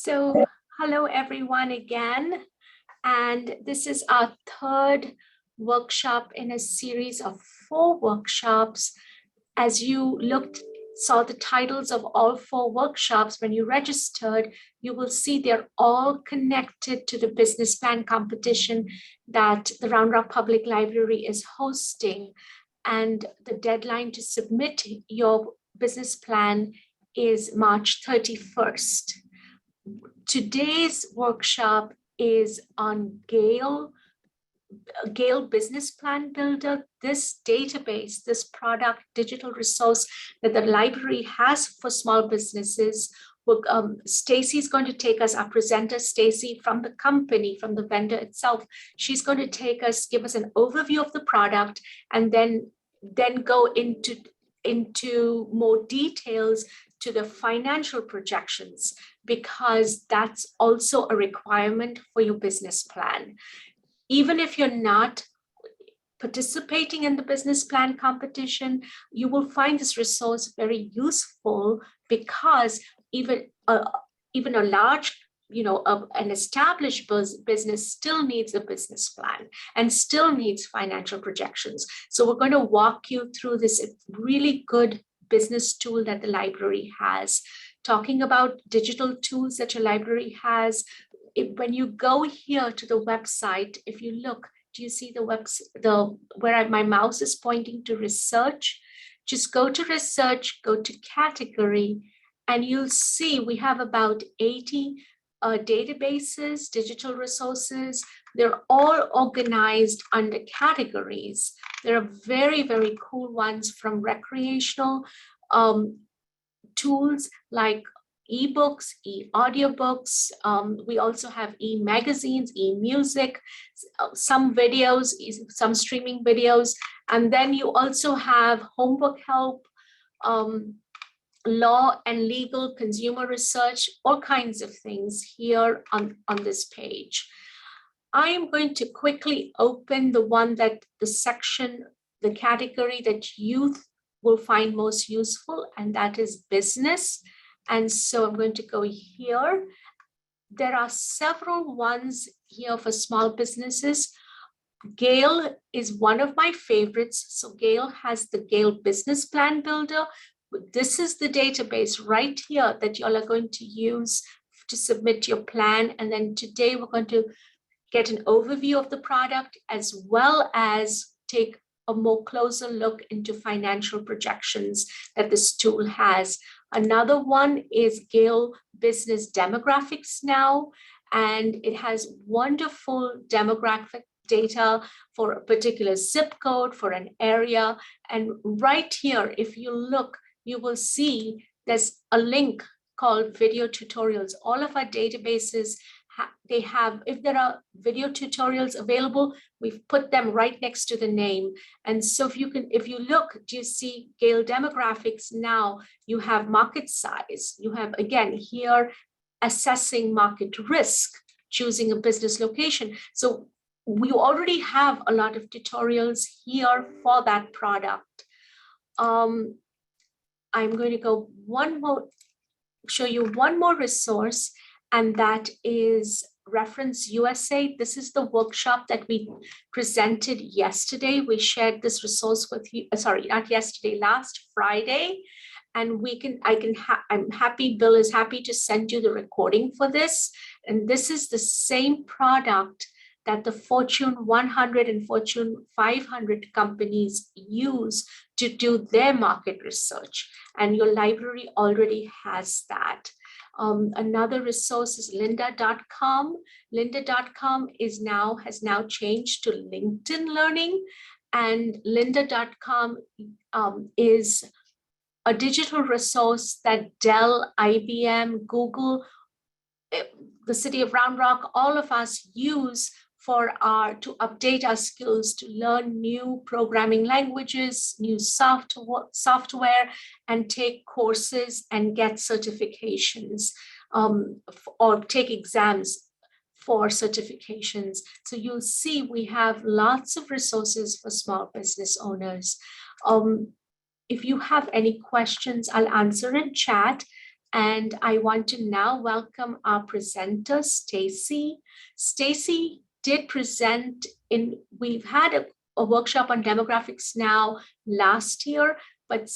So, hello everyone again, and this is our third workshop in a series of 4 workshops. As you saw the titles of all 4 workshops when you registered, you will see they're all connected to the business plan competition that the Round Rock Public Library is hosting. And the deadline to submit your business plan is March 31st. Today's workshop is on Gale Business Plan Builder. This database, this product digital resource that the library has for small businesses. Stacey is going to take us, our presenter Stacey from the company, from the vendor itself. She's going to give us an overview of the product and then go into more details to the financial projections, because that's also a requirement for your business plan. Even if you're not participating in the business plan competition, you will find this resource very useful, because even a large, an established business still needs a business plan and still needs financial projections. So we're going to walk you through this really good business tool that the library has. Talking about digital tools that your library has, when you go here to the website, if you look, do you see where my mouse is pointing to research? Just go to research, go to category, and you'll see we have about 80 databases, digital resources. They're all organized under categories. There are very, very cool ones, from recreational tools like ebooks, e-audiobooks. We also have e-magazines, e-music, some videos, some streaming videos. And then you also have homework help, law and legal, consumer research, all kinds of things here on this page. I am going to quickly open the category that youth will find most useful, and that is business. And so I'm going to go here. There are several ones here for small businesses. Gale is one of my favorites. So Gale has the Gale Business Plan Builder. This is the database right here that y'all are going to use to submit your plan. And then today we're going to get an overview of the product, as well as take a more closer look into financial projections that this tool has. Another one is Gale Business Demographics Now, and it has wonderful demographic data for a particular zip code, for an area. And right here, if you look, you will see there's a link called video tutorials. All of our databases, they have, if there are video tutorials available, we've put them right next to the name. And so if you look, do you see Gale Demographics Now? You have market size. You have, again, here, assessing market risk, choosing a business location. So we already have a lot of tutorials here for that product. I'm going to go show you one more resource, and that is Reference USA. This is the workshop that we presented yesterday. We shared this resource with you, not yesterday, last Friday. And I'm happy, Bill is happy to send you the recording for this. And this is the same product that the Fortune 100 and Fortune 500 companies use to do their market research. And your library already has that. Another resource is lynda.com. Lynda.com has now changed to LinkedIn Learning, and lynda.com is a digital resource that Dell, IBM, Google, the city of Round Rock, all of us use to update our skills, to learn new programming languages, new software, and take courses and get certifications, or take exams for certifications. So you'll see we have lots of resources for small business owners. If you have any questions, I'll answer in chat. And I want to now welcome our presenter, Stacey. Stacey did present we've had a workshop on demographics now last year, but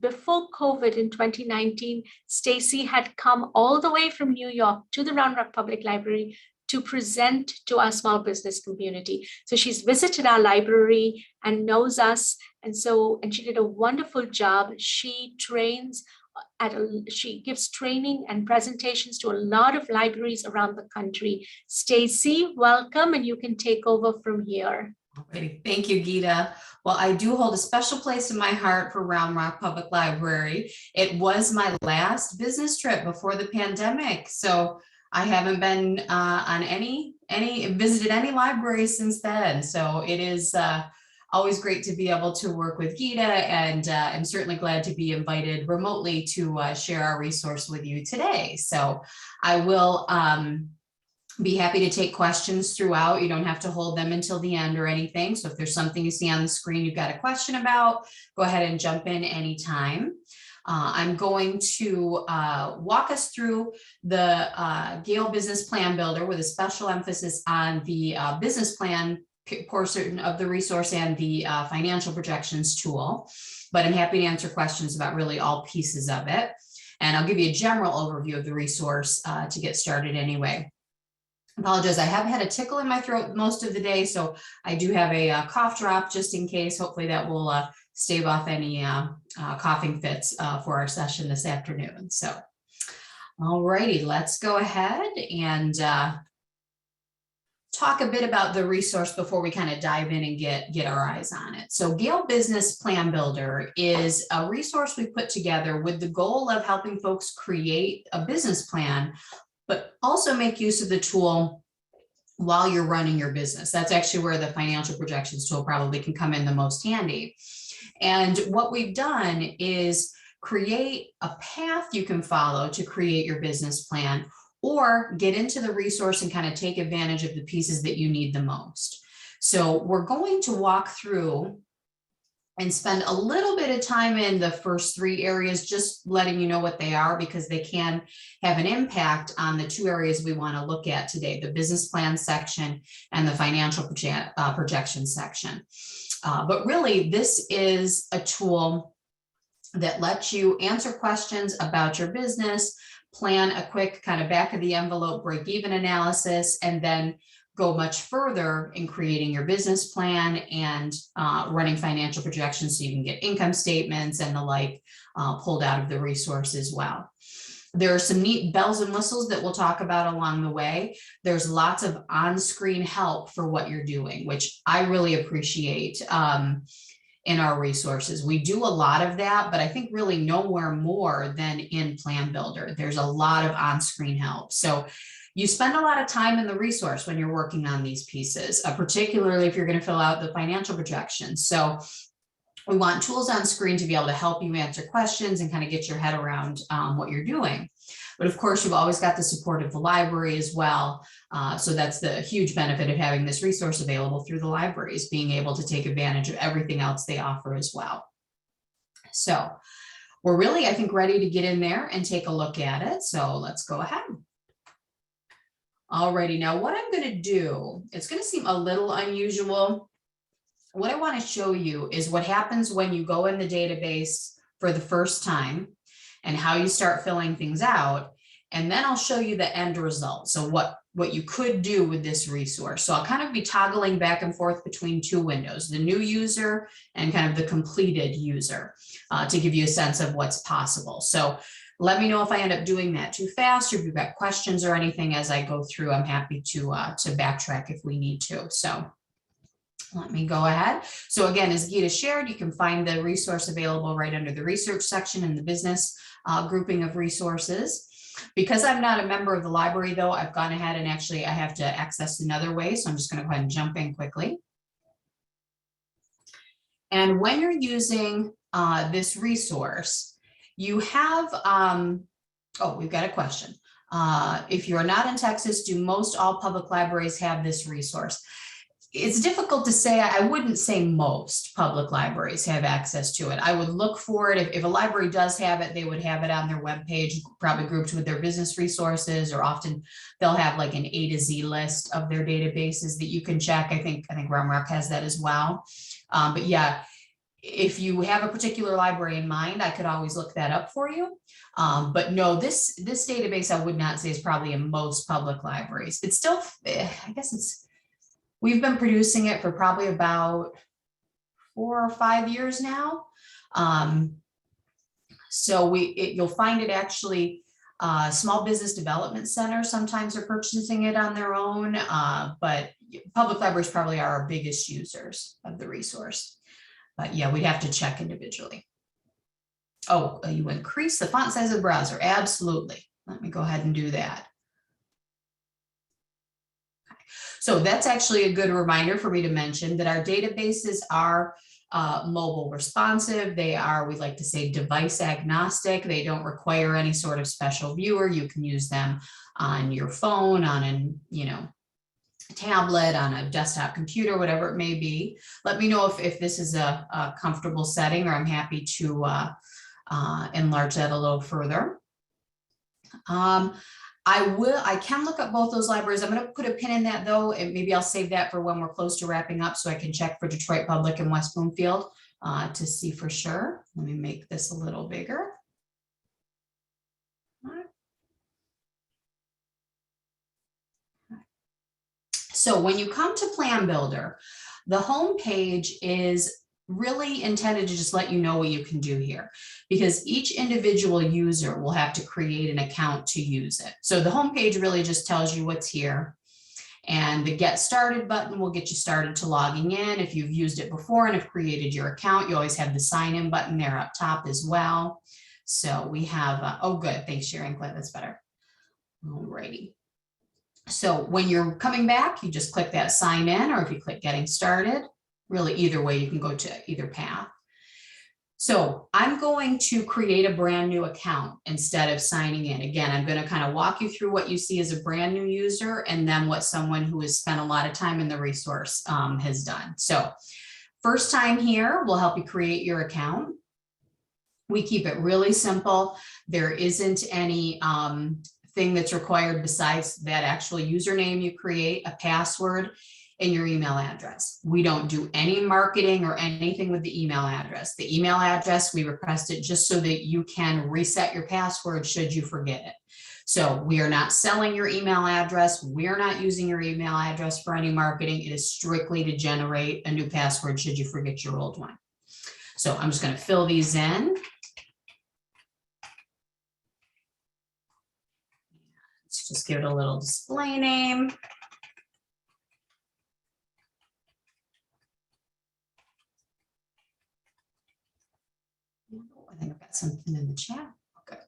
before COVID in 2019, Stacey had come all the way from New York to the Round Rock Public Library to present to our small business community. So she's visited our library and knows us. And she did a wonderful job. She trains she gives training and presentations to a lot of libraries around the country. Stacey, welcome, and you can take over from here. Alrighty. Thank you, Geeta. Well, I do hold a special place in my heart for Round Rock Public Library. It was my last business trip before the pandemic, so I haven't been on visited any library since then. So it is always great to be able to work with Geeta, and I'm certainly glad to be invited remotely to share our resource with you today. So I will be happy to take questions throughout. You don't have to hold them until the end or anything. So if there's something you see on the screen you've got a question about, go ahead and jump in anytime. I'm going to walk us through the Gale Business Plan Builder with a special emphasis on the business plan portion of the resource and the financial projections tool. But I'm happy to answer questions about really all pieces of it. And I'll give you a general overview of the resource to get started anyway. Apologize, I have had a tickle in my throat most of the day, so I do have a cough drop just in case. Hopefully that will stave off any coughing fits for our session this afternoon. So, all righty, let's go ahead and talk a bit about the resource before we kind of dive in and get our eyes on it. So Gale Business Plan Builder is a resource we put together with the goal of helping folks create a business plan, but also make use of the tool while you're running your business. That's actually where the financial projections tool probably can come in the most handy. And what we've done is create a path you can follow to create your business plan, or get into the resource and kind of take advantage of the pieces that you need the most. So we're going to walk through and spend a little bit of time in the first three areas, just letting you know what they are, because they can have an impact on the two areas we want to look at today, the business plan section and the financial projection section. But really, this is a tool that lets you answer questions about your business, plan a quick kind of back of the envelope break-even analysis, and then go much further in creating your business plan and running financial projections so you can get income statements and the like pulled out of the resource as well. There are some neat bells and whistles that we'll talk about along the way. There's lots of on-screen help for what you're doing, which I really appreciate in our resources. We do a lot of that, but I think really nowhere more than in Plan Builder. There's a lot of on-screen help. So you spend a lot of time in the resource when you're working on these pieces, particularly if you're going to fill out the financial projections. So we want tools on screen to be able to help you answer questions and kind of get your head around what you're doing. But of course, you've always got the support of the library as well. So that's the huge benefit of having this resource available through the libraries, being able to take advantage of everything else they offer as well. So we're really, I think, ready to get in there and take a look at it. So let's go ahead. Alrighty, now what I'm going to do, it's going to seem a little unusual. What I want to show you is what happens when you go in the database for the first time and how you start filling things out. And then I'll show you the end result. So what you could do with this resource. So I'll kind of be toggling back and forth between two windows, the new user and kind of the completed user, to give you a sense of what's possible. So let me know if I end up doing that too fast, or if you've got questions or anything as I go through. I'm happy to backtrack if we need to. So let me go ahead. So again, as Geeta shared, you can find the resource available right under the research section in the business grouping of resources. Because I'm not a member of the library, though, I've gone ahead and actually I have to access another way. So I'm just going to go ahead and jump in quickly. And when you're using this resource, you have, oh, we've got a question. If you're not in Texas, do most all public libraries have this resource? it's difficult to say. I wouldn't say most public libraries have access to it. I would look for it. If a library does have it, they would have it on their webpage, probably grouped with their business resources, or often they'll have like an A to Z list of their databases that you can check. I think Rumrock has that as well. But yeah, if you have a particular library in mind, I could always look that up for you. But no, this database I would not say is probably in most public libraries. It's still, I guess we've been producing it for probably about 4 or 5 years now. So you'll find it actually, small business development centers sometimes are purchasing it on their own, but public libraries probably are our biggest users of the resource. But yeah, we'd have to check individually. Oh, you increase the font size of the browser. Absolutely. Let me go ahead and do that. So that's actually a good reminder for me to mention that our databases are mobile responsive. They are, we like to say, device agnostic. They don't require any sort of special viewer. You can use them on your phone, on an, tablet, on a desktop computer, whatever it may be. Let me know if this is a comfortable setting, or I'm happy to enlarge that a little further. I can look up both those libraries. I'm going to put a pin in that though, and maybe I'll save that for when we're close to wrapping up, so I can check for Detroit Public and West Bloomfield to see for sure. Let me make this a little bigger. So when you come to Plan Builder, the home page is really intended to just let you know what you can do here, because each individual user will have to create an account to use it. So the home page really just tells you what's here, and the Get Started button will get you started to logging in. If you've used it before and have created your account, you always have the sign in button there up top as well. So we have, oh good, thanks Sharon, glad that's better. Alrighty. So when you're coming back, you just click that sign in, or if you click getting started, really either way, you can go to either path. So I'm going to create a brand new account instead of signing in. Again, I'm going to kind of walk you through what you see as a brand new user, and then what someone who has spent a lot of time in the resource has done. So first time here, we'll help you create your account. We keep it really simple. There isn't any thing that's required besides that actual username you create, a password, and your email address. We don't do any marketing or anything with the email address. The email address, we request it just so that you can reset your password should you forget it. So we are not selling your email address. We're not using your email address for any marketing. It is strictly to generate a new password should you forget your old one. So I'm just going to fill these in. Let's just give it a little display name. I think I've got something in the chat. Okay.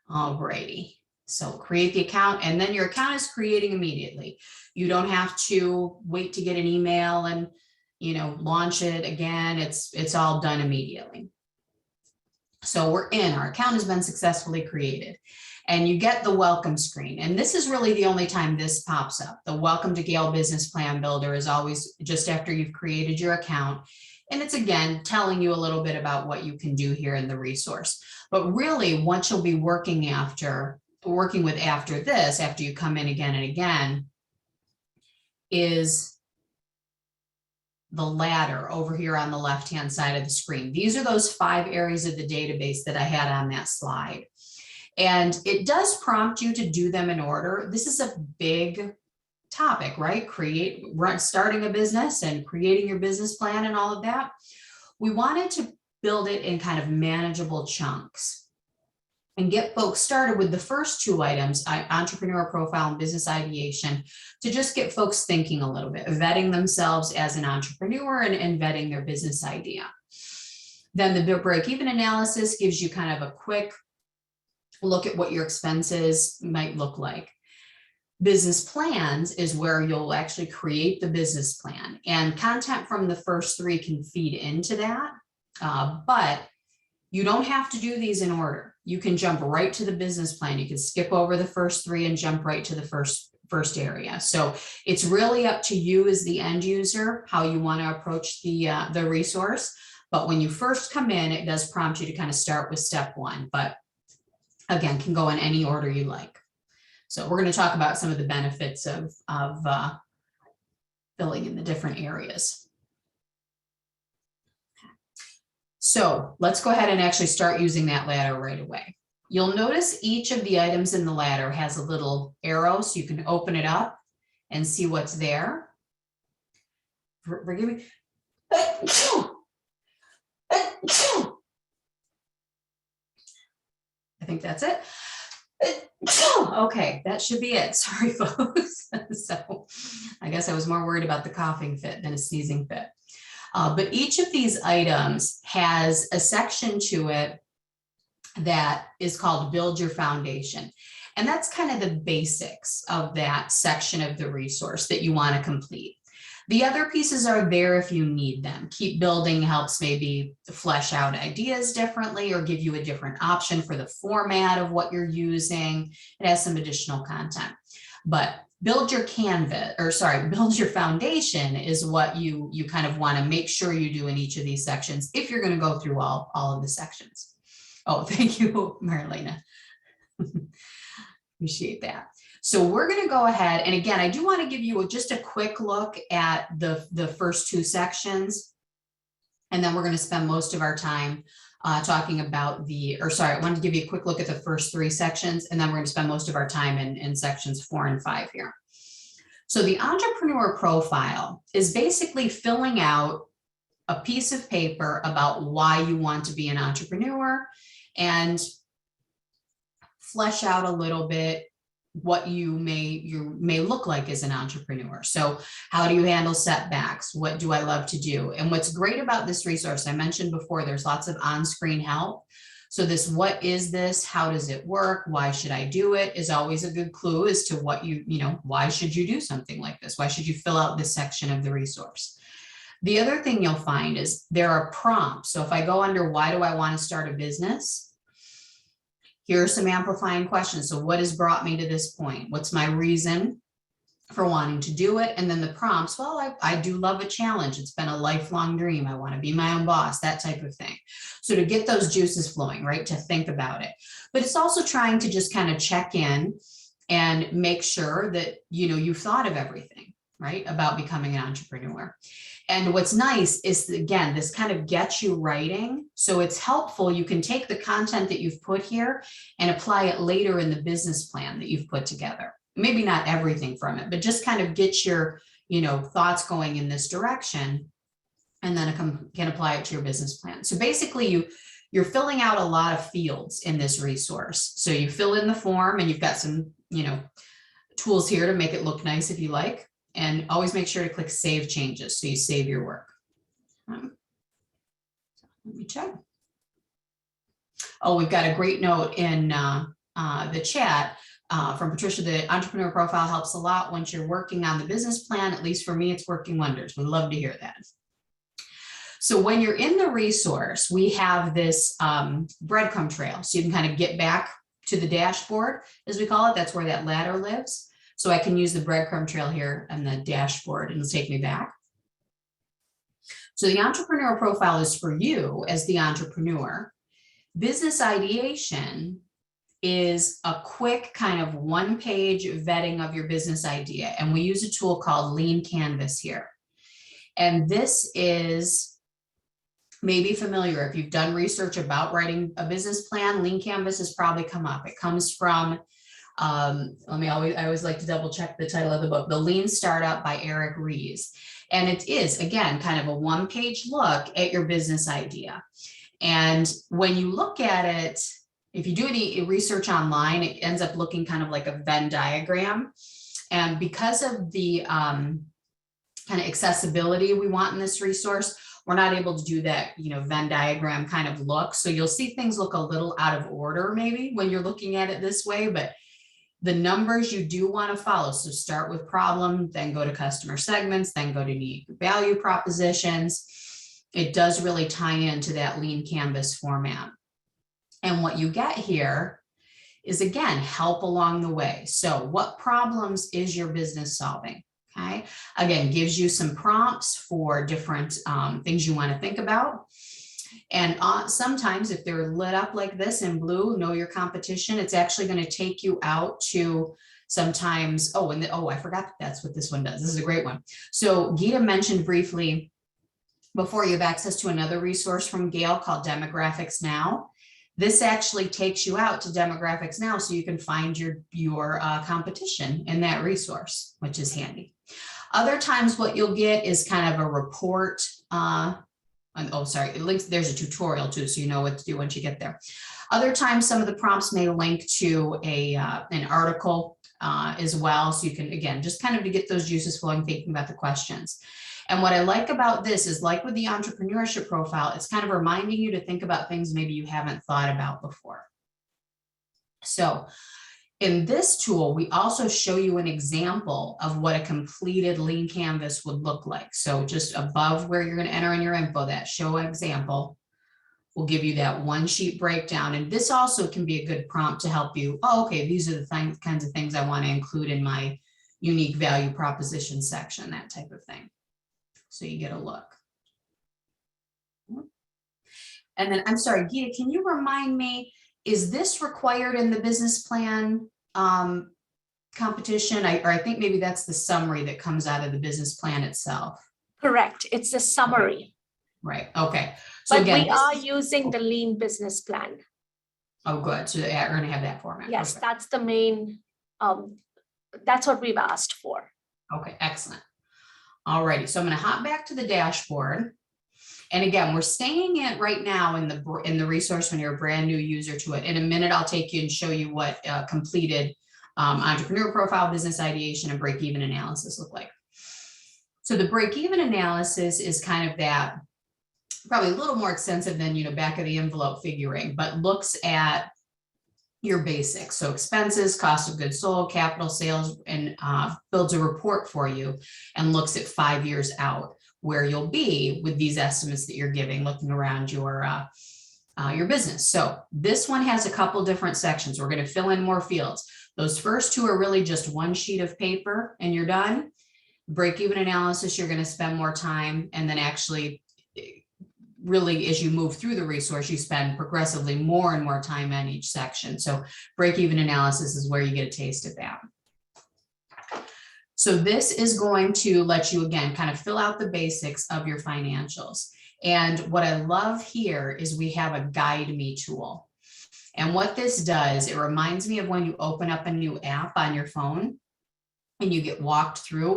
All righty. So create the account, and then your account is creating immediately. You don't have to wait to get an email and, launch it again. It's all done immediately. So we're in, our account has been successfully created, and you get the welcome screen. And this is really the only time this pops up. The Welcome to Gale Business Plan Builder is always just after you've created your account. And it's again telling you a little bit about what you can do here in the resource. But really what you'll be working with after this, after you come in again and again, is the ladder over here on the left-hand side of the screen. These are those 5 areas of the database that I had on that slide. And it does prompt you to do them in order. This is a big topic, right? Starting a business and creating your business plan and all of that. We wanted to build it in kind of manageable chunks and get folks started with the first 2 items, entrepreneur profile and business ideation, to just get folks thinking a little bit, vetting themselves as an entrepreneur and vetting their business idea. Then the break-even analysis gives you kind of a quick look at what your expenses might look like. Business plans is where you'll actually create the business plan, and content from the first 3 can feed into that. But you don't have to do these in order. You can jump right to the business plan. You can skip over the first 3 and jump right to the first area. So it's really up to you as the end user, how you want to approach the resource. But when you first come in, it does prompt you to kind of start with step one, but again, can go in any order you like. So we're going to talk about some of the benefits of filling in the different areas. So let's go ahead and actually start using that ladder right away. You'll notice each of the items in the ladder has a little arrow, so you can open it up and see what's there. Forgive me. I think that's it. Okay, that should be it. Sorry, folks. So I guess I was more worried about the coughing fit than a sneezing fit. But each of these items has a section to it that is called Build Your Foundation. And that's kind of the basics of that section of the resource that you want to complete. The other pieces are there if you need them. Keep Building helps maybe flesh out ideas differently or give you a different option for the format of what you're using. It has some additional content. But Build Your Canvas, or sorry, Build Your Foundation is what you kind of want to make sure you do in each of these sections if you're going to go through all of the sections. Oh, thank you, Marilena. Appreciate that. So we're going to go ahead. And again, I do want to give you just a quick look at the first two sections. And then we're going to spend most of our time talking about I wanted to give you a quick look at the first three sections. And then we're going to spend most of our time in sections 4 and 5 here. So the entrepreneur profile is basically filling out a piece of paper about why you want to be an entrepreneur and flesh out a little bit what you may look like as an entrepreneur. So how do you handle setbacks? What do I love to do? And what's great about this resource, I mentioned before, there's lots of on-screen help. So this, what is this? How does it work? Why should I do it? Is always a good clue as to what why should you do something like this? Why should you fill out this section of the resource? The other thing you'll find is there are prompts. So if I go under, why do I want to start a business? Here are some amplifying questions. So what has brought me to this point? What's my reason for wanting to do it? And then the prompts, well, I do love a challenge. It's been a lifelong dream. I want to be my own boss, that type of thing. So to get those juices flowing, right? To think about it. But it's also trying to just kind of check in and make sure that, you've thought of everything, right? About becoming an entrepreneur. And what's nice is, again, this kind of gets you writing. So it's helpful. You can take the content that you've put here and apply it later in the business plan that you've put together. Maybe not everything from it, but just kind of get your, thoughts going in this direction, and then it can apply it to your business plan. So basically you're filling out a lot of fields in this resource. So you fill in the form and you've got some, tools here to make it look nice if you like. And always make sure to click Save Changes so you save your work. Let me check. Oh, we've got a great note in the chat from Patricia. The entrepreneur profile helps a lot once you're working on the business plan. At least for me, it's working wonders. We'd love to hear that. So when you're in the resource, we have this breadcrumb trail. So you can kind of get back to the dashboard, as we call it. That's where that ladder lives. So I can use the breadcrumb trail here on the dashboard and it'll take me back. So the entrepreneur profile is for you as the entrepreneur. Business ideation is a quick kind of one-page vetting of your business idea. And we use a tool called Lean Canvas here. And this is maybe familiar. If you've done research about writing a business plan, Lean Canvas has probably come up. It comes from I always like to double check the title of the book, The Lean Startup by Eric Ries. And it is, again, kind of a one-page look at your business idea. And when you look at it, if you do any research online, it ends up looking kind of like a Venn diagram. And because of the kind of accessibility we want in this resource, we're not able to do that, Venn diagram kind of look. So you'll see things look a little out of order maybe when you're looking at it this way, but the numbers you do want to follow. So start with problem, then go to customer segments, then go to need value propositions. It does really tie into that Lean Canvas format. And what you get here is, again, help along the way. So what problems is your business solving? Okay, again, gives you some prompts for different things you want to think about. And sometimes if they're lit up like this in blue, know your competition, it's actually going to take you out to sometimes, I forgot that's what this one does. This is a great one. So Gita mentioned briefly before, you have access to another resource from Gale called Demographics Now. This actually takes you out to Demographics Now so you can find your competition in that resource, which is handy. Other times what you'll get is kind of a report. It links, there's a tutorial too, so you know what to do once you get there. Other times, some of the prompts may link to an article as well. So you can, again, just kind of to get those juices flowing, thinking about the questions. And what I like about this is, like with the entrepreneurship profile, it's kind of reminding you to think about things maybe you haven't thought about before. So in this tool, we also show you an example of what a completed lean canvas would look like. So just above where you're going to enter in your info, that show example will give you that one sheet breakdown. And this also can be a good prompt to help you. Oh, okay, these are the kinds of things I want to include in my unique value proposition section, that type of thing. So you get a look. And then, I'm sorry, Gita, can you remind me, is this required in the business plan competition? I think maybe that's the summary that comes out of the business plan itself. Correct. It's a summary. Okay. Right. Okay. So but again, we are using the lean business plan. Oh, good. So we're going to have that format. Yes, Perfect. that's the main, that's what we've asked for. Okay, excellent. All righty. So I'm going to hop back to the dashboard. And again, we're staying in right now in the resource when you're a brand new user to it. In a minute, I'll take you and show you what completed entrepreneur profile, business ideation, and break-even analysis look like. So the break-even analysis is kind of that, probably a little more extensive than, back of the envelope figuring, but looks at your basics. So expenses, cost of goods sold, capital, sales, and builds a report for you and looks at 5 years out where you'll be with these estimates that you're giving, looking around your business. So this one has a couple different sections. We're going to fill in more fields. Those first two are really just one sheet of paper and you're done. Break-even analysis, you're going to spend more time, and then actually really, as you move through the resource, you spend progressively more and more time on each section. So break-even analysis is where you get a taste of that. So this is going to let you, again, kind of fill out the basics of your financials. And what I love here is we have a Guide Me tool. And what this does, it reminds me of when you open up a new app on your phone and you get walked through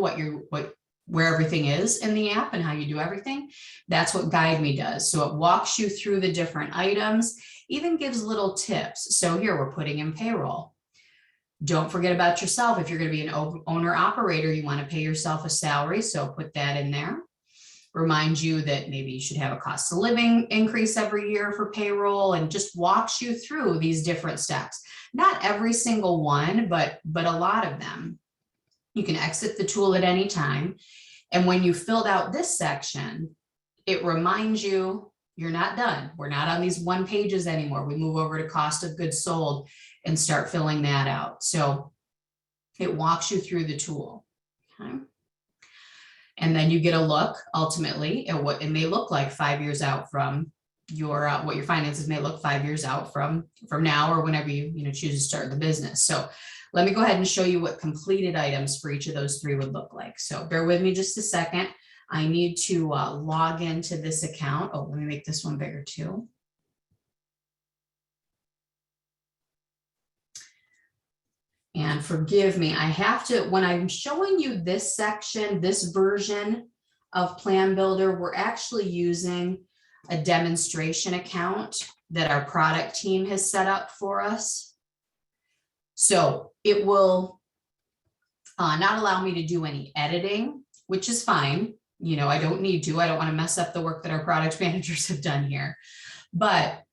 where everything is in the app and how you do everything. That's what Guide Me does. So it walks you through the different items, even gives little tips. So here we're putting in payroll. Don't forget about yourself. If you're going to be an owner operator, you want to pay yourself a salary. So put that in there. Remind you that maybe you should have a cost of living increase every year for payroll, and just walks you through these different steps. Not every single one, but a lot of them. You can exit the tool at any time. And when you filled out this section, it reminds you you're not done. We're not on these one pages anymore. We move over to cost of goods sold and start filling that out. So it walks you through the tool. Okay. And then you get a look ultimately at what it may look like 5 years out from your, what your finances may look 5 years out from now, or whenever you choose to start the business. So let me go ahead and show you what completed items for each of those three would look like. So bear with me just a second. I need to log into this account. Oh, let me make this one bigger too. And forgive me, I have to, when I'm showing you this section, this version of Plan Builder, we're actually using a demonstration account that our product team has set up for us. So it will not allow me to do any editing, which is fine. I don't need to. I don't want to mess up the work that our product managers have done here. But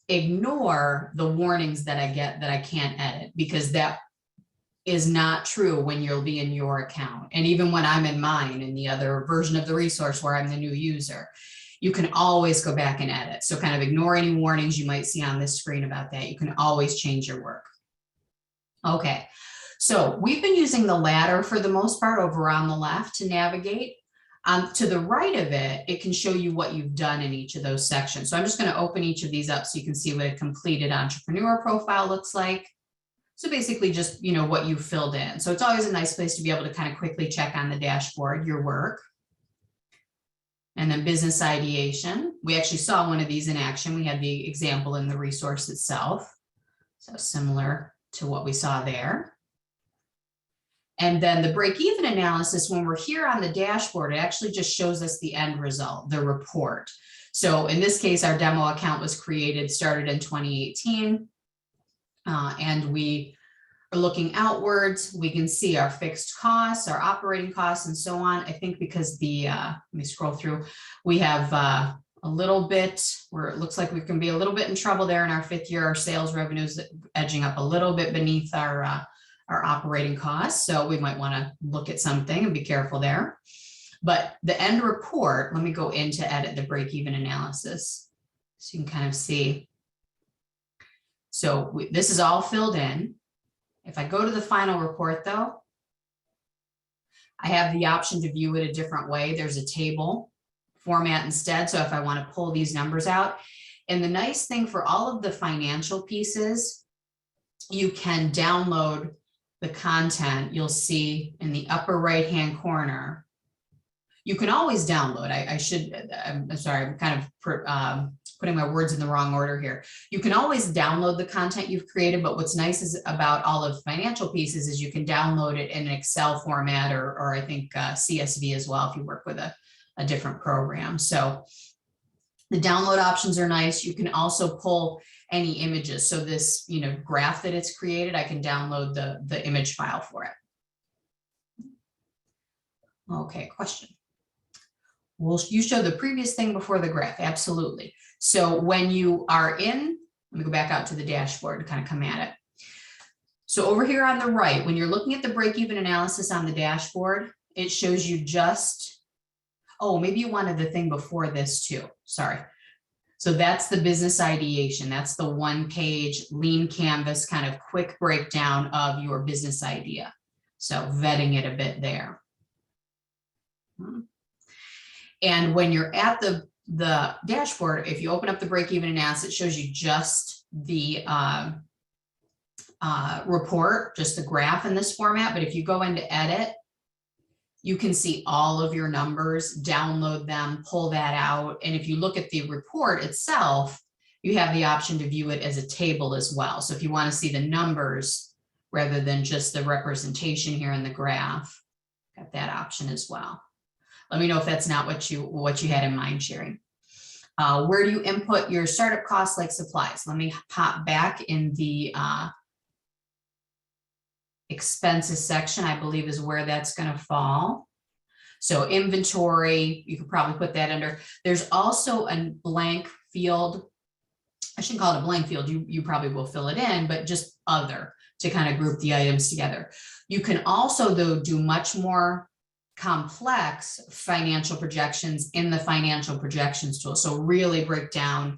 ignore the warnings that I get that I can't edit, because that is not true when you'll be in your account. And even when I'm in mine, in the other version of the resource where I'm the new user, you can always go back and edit. So kind of ignore any warnings you might see on this screen about that. You can always change your work. Okay, so we've been using the ladder for the most part over on the left to navigate. To the right of it, it can show you what you've done in each of those sections. So I'm just going to open each of these up so you can see what a completed entrepreneur profile looks like. So basically just, what you filled in. So it's always a nice place to be able to kind of quickly check on the dashboard your work. And then business ideation. We actually saw one of these in action. We had the example in the resource itself. So similar to what we saw there. And then the break-even analysis, when we're here on the dashboard, it actually just shows us the end result, the report. So in this case, our demo account was started in 2018. And we are looking outwards. We can see our fixed costs, our operating costs, and so on. I think because let me scroll through, we have a little bit where it looks like we can be a little bit in trouble there in our 5th year. Our sales revenues edging up a little bit beneath our operating costs. So we might want to look at something and be careful there. But the end report, let me go in to edit the break-even analysis so you can kind of see. So this is all filled in. If I go to the final report though, I have the option to view it a different way. There's a table format instead. So if I want to pull these numbers out, and the nice thing for all of the financial pieces, you can download the content. You'll see in the upper right-hand corner. You can always download. I'm sorry, I'm kind of putting my words in the wrong order here. You can always download the content you've created, but what's nice is about all of financial pieces is you can download it in an Excel format or I think CSV as well if you work with a different program. So the download options are nice. You can also pull any images. So this, graph that it's created, I can download the image file for it. Okay, question. Will you show the previous thing before the graph? Absolutely. So when you are in, let me go back out to the dashboard and kind of come at it. So over here on the right, when you're looking at the break-even analysis on the dashboard, it shows you just, maybe you wanted the thing before this too. Sorry. So that's the business ideation. That's the 1-page lean canvas kind of quick breakdown of your business idea. So vetting it a bit there. And when you're at the dashboard, if you open up the break-even analysis, it shows you just the report, just the graph in this format. But if you go into edit, you can see all of your numbers, download them, pull that out. And if you look at the report itself, you have the option to view it as a table as well. So if you want to see the numbers rather than just the representation here in the graph, got that option as well. Let me know if that's not what you had in mind, Sherry. Where do you input your startup costs like supplies? Let me pop back in the expenses section, I believe is where that's going to fall. So inventory, you could probably put that under. There's also a blank field. I shouldn't call it a blank field. You probably will fill it in, but just other to kind of group the items together. You can also, though, do much more complex financial projections in the financial projections tool. So really break down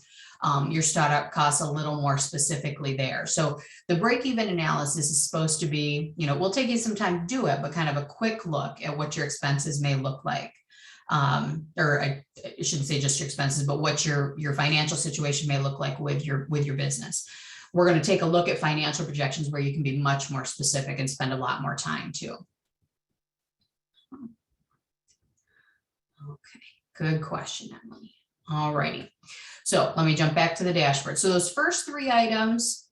your startup costs a little more specifically there. So the break-even analysis is supposed to be, we'll take you some time to do it, but kind of a quick look at what your expenses may look like. Or I shouldn't say just your expenses, but what your financial situation may look like with your business. We're going to take a look at financial projections where you can be much more specific and spend a lot more time too. Okay, good question, Emily. All righty. So let me jump back to the dashboard. So those first 3 items,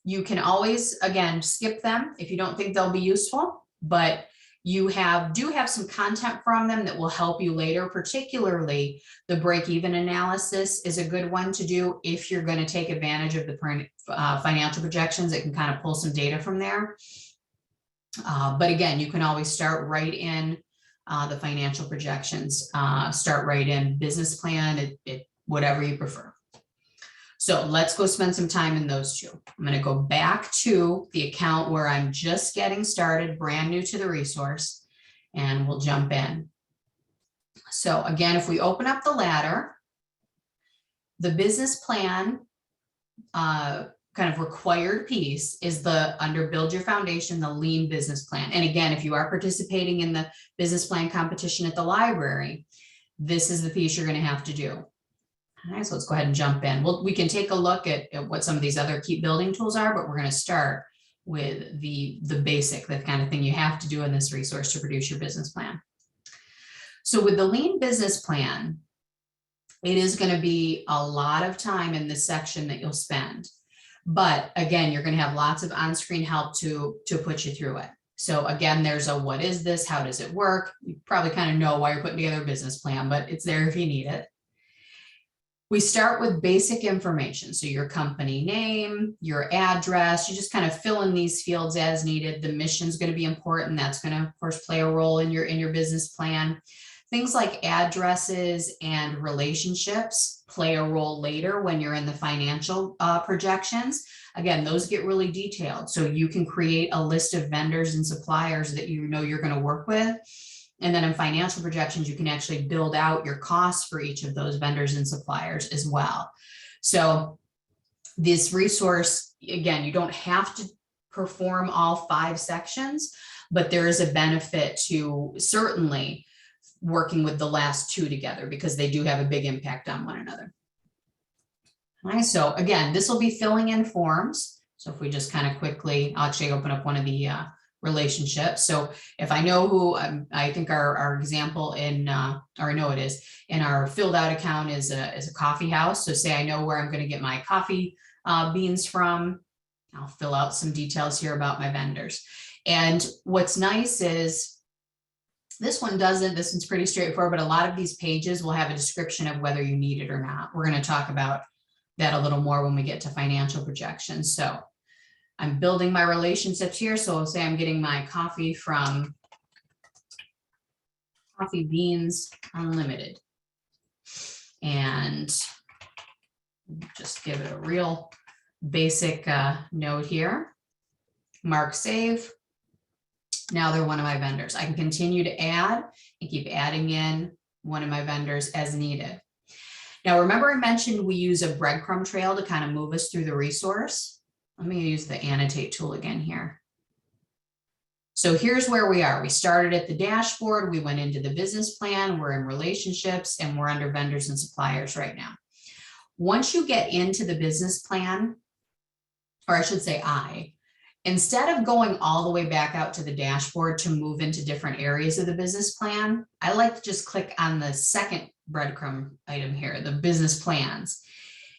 you can always, again, skip them if you don't think they'll be useful, but you do have some content from them that will help you later. Particularly the break-even analysis is a good one to do if you're going to take advantage of the financial projections. It can kind of pull some data from there. But again, you can always start right in the financial projections, start right in business plan, whatever you prefer. So let's go spend some time in those 2. I'm going to go back to the account where I'm just getting started, brand new to the resource, and we'll jump in. So again, if we open up the ladder, the business plan kind of required piece is the under build your foundation, the lean business plan. And again, if you are participating in the business plan competition at the library, this is the piece you're going to have to do. All right, so let's go ahead and jump in. We can take a look at what some of these other keep building tools are, but we're going to start with the basic, the kind of thing you have to do in this resource to produce your business plan. So with the lean business plan, it is going to be a lot of time in this section that you'll spend. But again, you're going to have lots of on-screen help to put you through it. So again, there's a what is this? How does it work? You probably kind of know why you're putting together a business plan, but it's there if you need it. We start with basic information. So your company name, your address, you just kind of fill in these fields as needed. The mission is going to be important. That's going to, of course, play a role in your business plan. Things like addresses and relationships play a role later when you're in the financial projections. Again, those get really detailed. So you can create a list of vendors and suppliers that you know you're going to work with. And then in financial projections, you can actually build out your costs for each of those vendors and suppliers as well. So this resource, again, you don't have to perform all 5 sections, but there is a benefit to certainly working with the last 2 together because they do have a big impact on one another. All right, so again, this will be filling in forms. So if we just kind of quickly, I'll actually open up one of the relationships. So if I know who, I think our example in, or I know it is, in our filled out account is a coffee house. So say I know where I'm going to get my coffee beans from, I'll fill out some details here about my vendors. And what's nice is, this one doesn't, this one's pretty straightforward, but a lot of these pages will have a description of whether you need it or not. We're going to talk about that a little more when we get to financial projections. So I'm building my relationships here. So I'll say I'm getting my coffee from Coffee Beans Unlimited. And just give it a real basic note here. Mark save. Now they're one of my vendors. I can continue to add and keep adding in one of my vendors as needed. Now, remember I mentioned we use a breadcrumb trail to kind of move us through the resource. Let me use the annotate tool again here. So here's where we are. We started at the dashboard. We went into the business plan. We're in relationships and we're under vendors and suppliers right now. Once you get into the business plan, or I should say instead of going all the way back out to the dashboard to move into different areas of the business plan, I like to just click on the second breadcrumb item here, the business plans.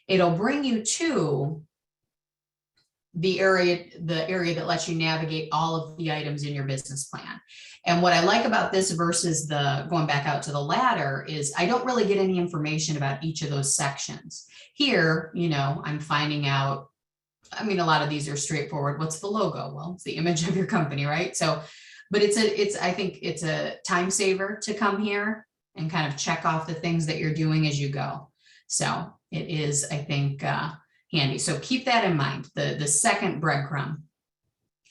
It'll bring you to the area that lets you navigate all of the items in your business plan. And what I like about this versus the going back out to the ladder is I don't really get any information about each of those sections. Here, you know, I'm finding out, I mean, a lot of these are straightforward. What's the logo? Well, it's the image of your company, right? So, but I think it's a time saver to come here and kind of check off the things that you're doing as you go. So it is, I think, handy. So keep that in mind. The second breadcrumb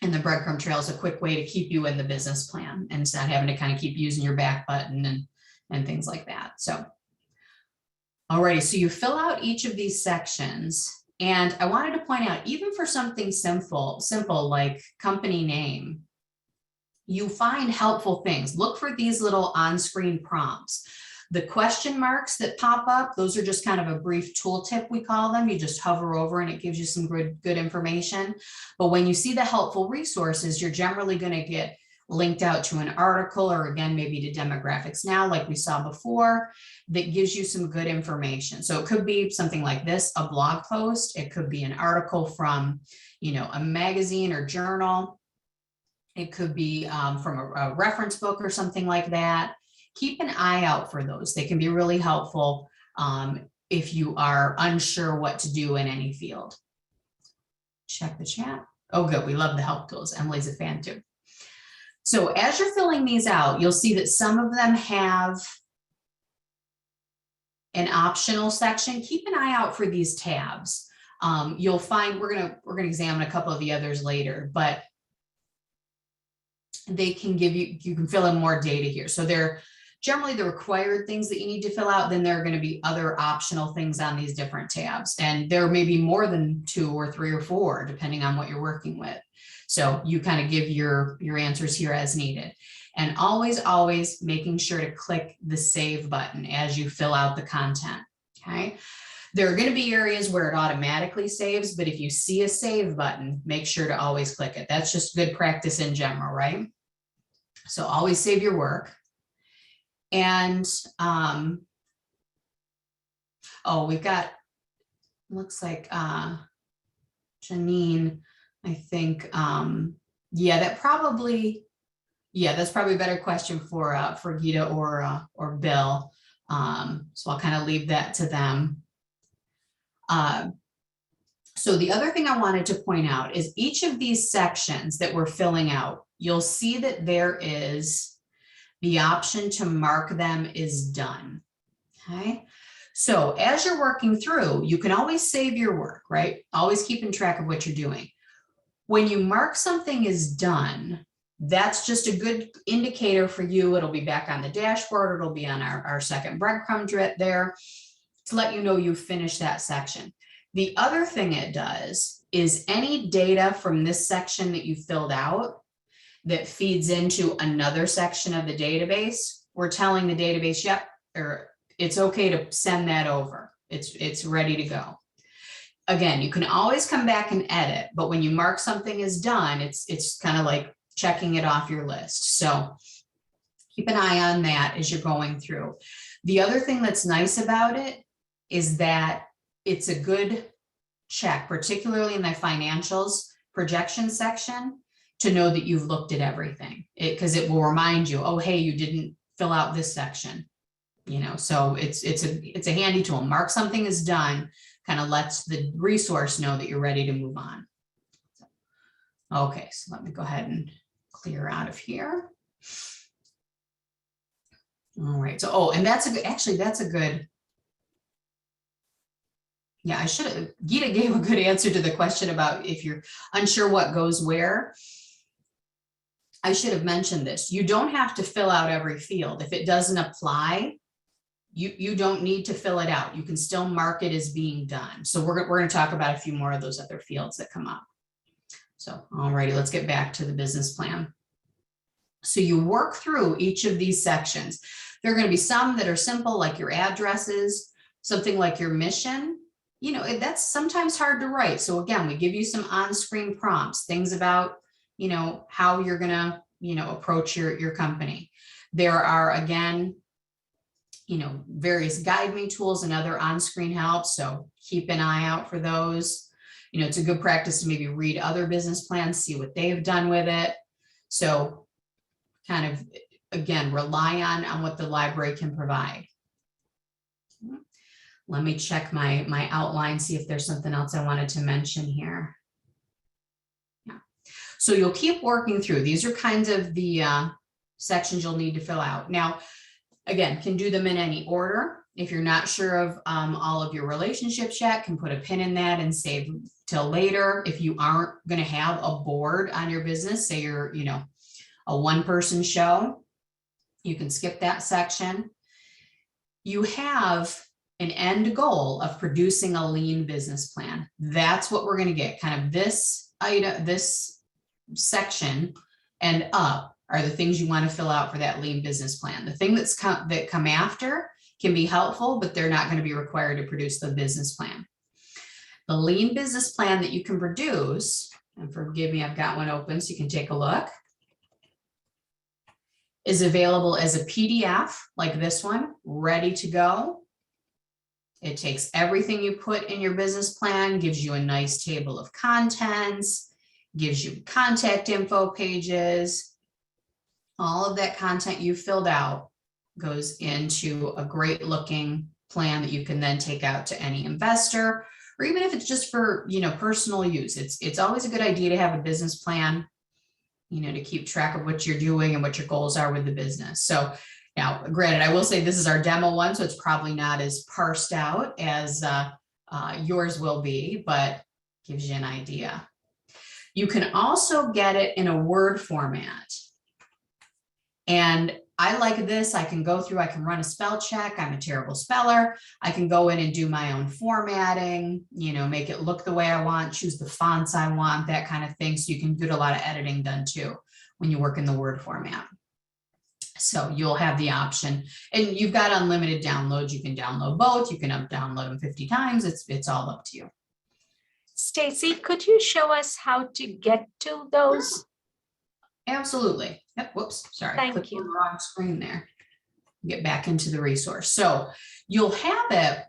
and the breadcrumb trail is a quick way to keep you in the business plan and not having to kind of keep using your back button and things like that. So, alrighty, so you fill out each of these sections. And I wanted to point out, even for something simple like company name, you find helpful things. Look for these little on-screen prompts. The question marks that pop up, those are just kind of a brief tooltip, we call them. You just hover over and it gives you some good information. But when you see the helpful resources, you're generally going to get linked out to an article or again, maybe to demographics now, like we saw before, that gives you some good information. So it could be something like this, a blog post. It could be an article from, you know, a magazine or journal. It could be from a reference book or something like that. Keep an eye out for those. They can be really helpful if you are unsure what to do in any field. Check the chat. Oh, good. We love the help tools. Emily's a fan too. So as you're filling these out, you'll see that some of them have an optional section. Keep an eye out for these tabs. You'll find we're gonna examine a couple of the others later, but they can give you can fill in more data here. So generally the required things that you need to fill out, then there are going to be other optional things on these different tabs. And there may be more than 2 or 3 or 4, depending on what you're working with. So you kind of give your answers here as needed. And always making sure to click the save button as you fill out the content, okay? There are going to be areas where it automatically saves, but if you see a save button, make sure to always click it. That's just good practice in general, right? So always save your work. And, oh, we've got, looks like Janine, I think, yeah, that's probably a better question for Gita or Bill. So I'll kind of leave that to them. So the other thing I wanted to point out is each of these sections that we're filling out, you'll see that there is the option to mark them as done, okay? So as you're working through, you can always save your work, right? Always keeping track of what you're doing. When you mark something as done, that's just a good indicator for you. It'll be back on the dashboard. It'll be on our second breadcrumb drip there to let you know you've finished that section. The other thing it does is any data from this section that you filled out that feeds into another section of the database, we're telling the database, yep, or it's okay to send that over. It's ready to go. Again, you can always come back and edit, but when you mark something as done, it's kind of like checking it off your list. So keep an eye on that as you're going through. The other thing that's nice about it is that it's a good check, particularly in the financials projection section, to know that you've looked at everything, because it will remind you, oh, hey, you didn't fill out this section, you know. So it's a handy tool. Mark something is done, kind of lets the resource know that you're ready to move on. Okay, so let me go ahead and clear out of here. All right, so, oh, and that's a good, actually, that's a good, yeah, I should have, Gita gave a good answer to the question about if you're unsure what goes where. I should have mentioned this. You don't have to fill out every field. If it doesn't apply, you don't need to fill it out. You can still mark it as being done. So we're going to talk about a few more of those other fields that come up. So, all righty, let's get back to the business plan. So you work through each of these sections. There are going to be some that are simple, like your addresses, something like your mission. You know, that's sometimes hard to write. So again, we give you some on-screen prompts, things about, you know, how you're going to, you know, approach your company. There are, again, you know, various guide me tools and other on-screen help. So keep an eye out for those. You know, it's a good practice to maybe read other business plans, see what they've done with it. So kind of, again, rely on what the library can provide. Let me check my outline, see if there's something else I wanted to mention here. Yeah. So you'll keep working through. These are kinds of the sections you'll need to fill out. Now, again, can do them in any order. If you're not sure of all of your relationships yet, can put a pin in that and save till later. If you aren't going to have a board on your business, say you're, you know, a one-person show, you can skip that section. You have an end goal of producing a lean business plan. That's what we're going to get. Kind of this item, this section and up are the things you want to fill out for that lean business plan. The thing that come after can be helpful, but they're not going to be required to produce the business plan. The lean business plan that you can produce, and forgive me, I've got one open so you can take a look, is available as a PDF like this one, ready to go. It takes everything you put in your business plan, gives you a nice table of contents, gives you contact info pages. All of that content you filled out goes into a great looking plan that you can then take out to any investor, or even if it's just for, you know, personal use. It's always a good idea to have a business plan, you know, to keep track of what you're doing and what your goals are with the business. So now, granted, I will say this is our demo one, so it's probably not as parsed out as yours will be, but gives you an idea. You can also get it in a Word format. And I like this. I can go through, I can run a spell check. I'm a terrible speller. I can go in and do my own formatting, you know, make it look the way I want, choose the fonts I want, that kind of thing. So you can get a lot of editing done too when you work in the Word format. So you'll have the option, and you've got unlimited downloads. You can download both. You can download them 50 times. It's all up to you. Stacey, could you show us how to get to those? Absolutely. Yep. Whoops. Sorry. Thank Clicked you. on the wrong screen there. Get back into the resource. So you'll have it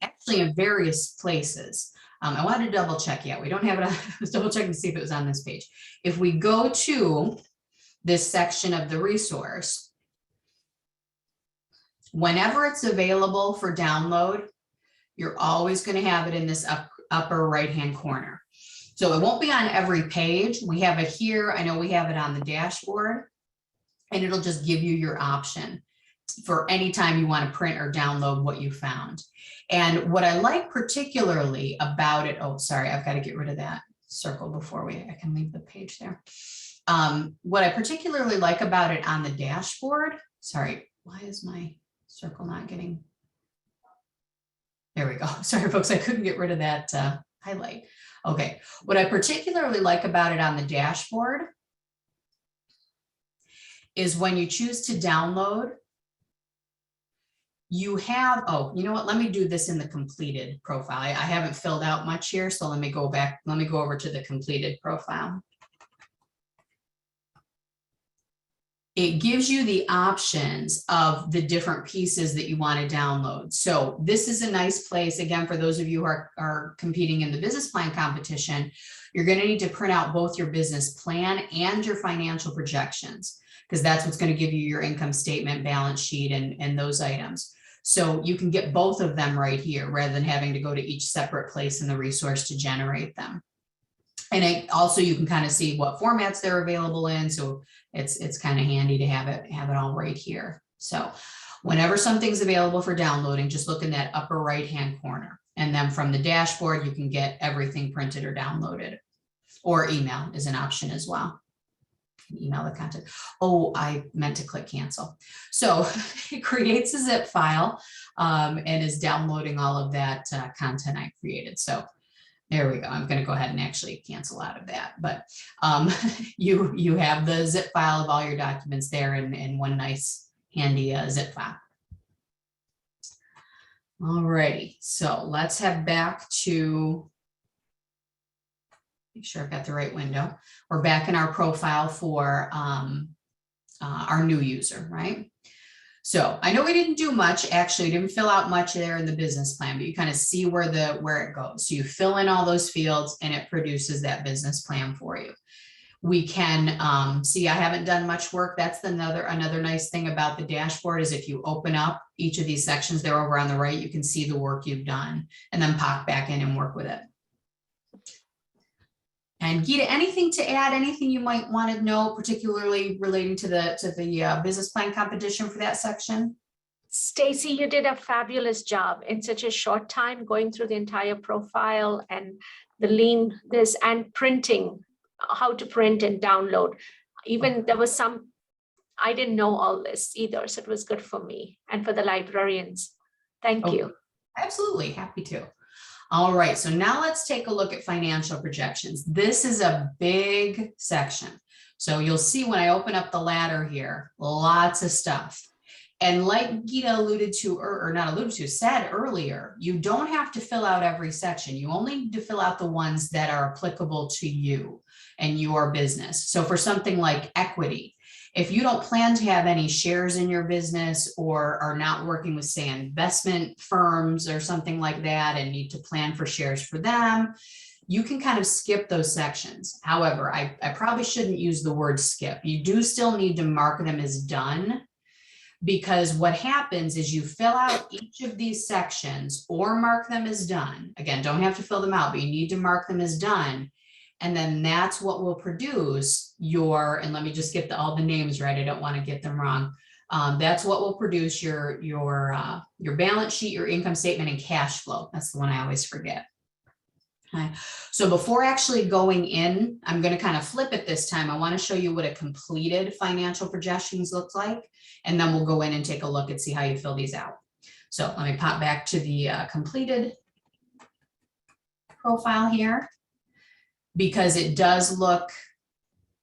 actually in various places. I wanted to double check yet. We don't have it. I was double checking to see if it was on this page. If we go to this section of the resource, whenever it's available for download, you're always going to have it in this upper right-hand corner. So it won't be on every page. We have it here. I know we have it on the dashboard, and it'll just give you your option for any time you want to print or download what you found. And what I like particularly about it, oh, sorry, I've got to get rid of that circle before I can leave the page there. What I particularly like about it on the dashboard, sorry, why is my circle not getting, there we go. Sorry, folks, I couldn't get rid of that highlight. Okay, what I particularly like about it on the dashboard is when you choose to download, you have, oh, you know what, let me do this in the completed profile. I haven't filled out much here, so let me go back, let me go over to the completed profile. It gives you the options of the different pieces that you want to download. So this is a nice place, again, for those of you who are competing in the business plan competition, you're going to need to print out both your business plan and your financial projections, because that's what's going to give you your income statement, balance sheet, and those items. So you can get both of them right here rather than having to go to each separate place in the resource to generate them. And also you can kind of see what formats they're available in. So it's kind of handy to have it all right here. So whenever something's available for downloading, just look in that upper right-hand corner. And then from the dashboard, you can get everything printed or downloaded, or email is an option as well. Email the content. Oh, I meant to click cancel. So it creates a zip file and is downloading all of that content I created. So there we go. I'm going to go ahead and actually cancel out of that. But you have the zip file of all your documents there in one nice handy zip file. All righty. So let's head back to, make sure I've got the right window. We're back in our profile for our new user, right? So I know we didn't do much, actually, didn't fill out much there in the business plan, but you kind of see where it goes. So you fill in all those fields and it produces that business plan for you. We can see I haven't done much work. That's another nice thing about the dashboard is if you open up each of these sections, they're over on the right, you can see the work you've done and then pop back in and work with it. And Gita, anything to add, anything you might want to know, particularly relating to the business plan competition for that section? Stacey, you did a fabulous job in such a short time going through the entire profile and and printing, how to print and download. Even there was I didn't know all this either, so it was good for me and for the librarians. Thank you. Absolutely, happy to. All right, so now let's take a look at financial projections. This is a big section. So you'll see when I open up the ladder here, lots of stuff. And like Gita alluded to, or not alluded to, said earlier, you don't have to fill out every section. You only need to fill out the ones that are applicable to you and your business. So for something like equity, if you don't plan to have any shares in your business or are not working with, say, investment firms or something like that and need to plan for shares for them, you can kind of skip those sections. However, I probably shouldn't use the word skip. You do still need to mark them as done, because what happens is you fill out each of these sections or mark them as done. Again, don't have to fill them out, but you need to mark them as done. And then that's what will produce and let me just get all the names right. I don't want to get them wrong. That's what will produce your balance sheet, your income statement, and cash flow. That's the one I always forget. Okay, so before actually going in, I'm going to kind of flip it this time. I want to show you what a completed financial projections looks like, and then we'll go in and take a look and see how you fill these out. So let me pop back to the completed profile here, because it does look,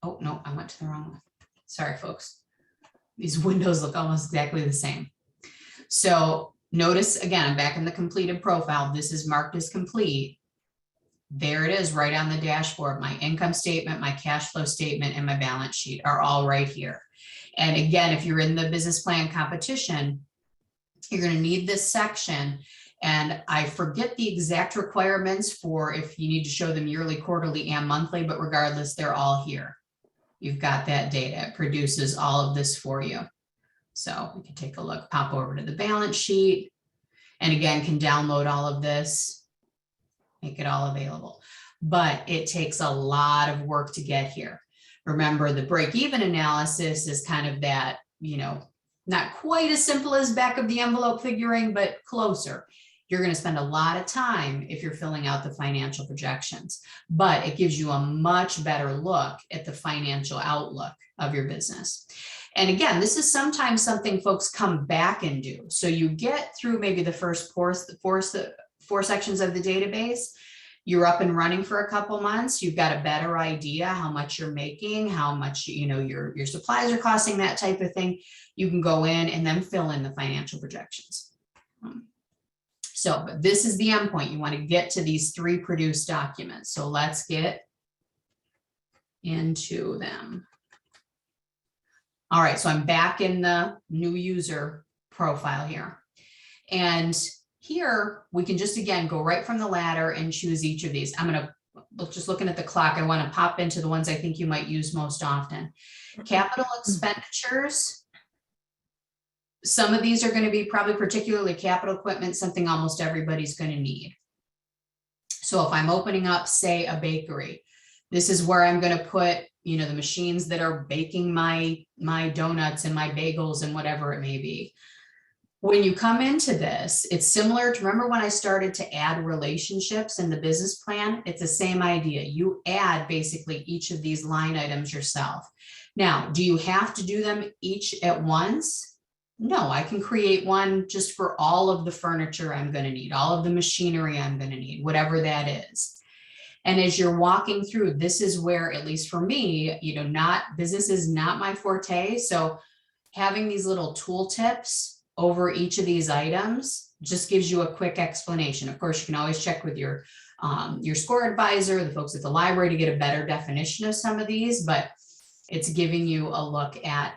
oh no, I went to the wrong one. Sorry, folks. These windows look almost exactly the same. So notice again, I'm back in the completed profile. This is marked as complete. There it is right on the dashboard. My income statement, my cash flow statement, and my balance sheet are all right here. And again, if you're in the business plan competition, you're going to need this section. And I forget the exact requirements for if you need to show them yearly, quarterly, and monthly, but regardless, they're all here. You've got that data. It produces all of this for you. So we can take a look, pop over to the balance sheet, and again, can download all of this, make it all available. But it takes a lot of work to get here. Remember, the break-even analysis is kind of that, you know, not quite as simple as back of the envelope figuring, but closer. You're going to spend a lot of time if you're filling out the financial projections, but it gives you a much better look at the financial outlook of your business. And again, this is sometimes something folks come back and do. So you get through maybe the first four sections of the database, you're up and running for a couple months, you've got a better idea how much you're making, how much, you know, your supplies are costing, that type of thing. You can go in and then fill in the financial projections. So this is the endpoint. You want to get to these 3 produced documents. So let's get into them. All right, so I'm back in the new user profile here. And here we can just, again, go right from the ladder and choose each of these. I'm going to, just looking at the clock, I want to pop into the ones I think you might use most often. Capital expenditures. Some of these are going to be probably particularly capital equipment, something almost everybody's going to need. So if I'm opening up, say, a bakery, this is where I'm going to put, you know, the machines that are baking my donuts and my bagels and whatever it may be. When you come into this, it's similar to, remember when I started to add relationships in the business plan? It's the same idea. You add basically each of these line items yourself. Now, do you have to do them each at once? No, I can create one just for all of the furniture I'm going to need, all of the machinery I'm going to need, whatever that is. And as you're walking through, this is where, at least for me, you know, business is not my forte. So having these little tool tips over each of these items just gives you a quick explanation. Of course, you can always check with your score advisor, the folks at the library, to get a better definition of some of these, but it's giving you a look at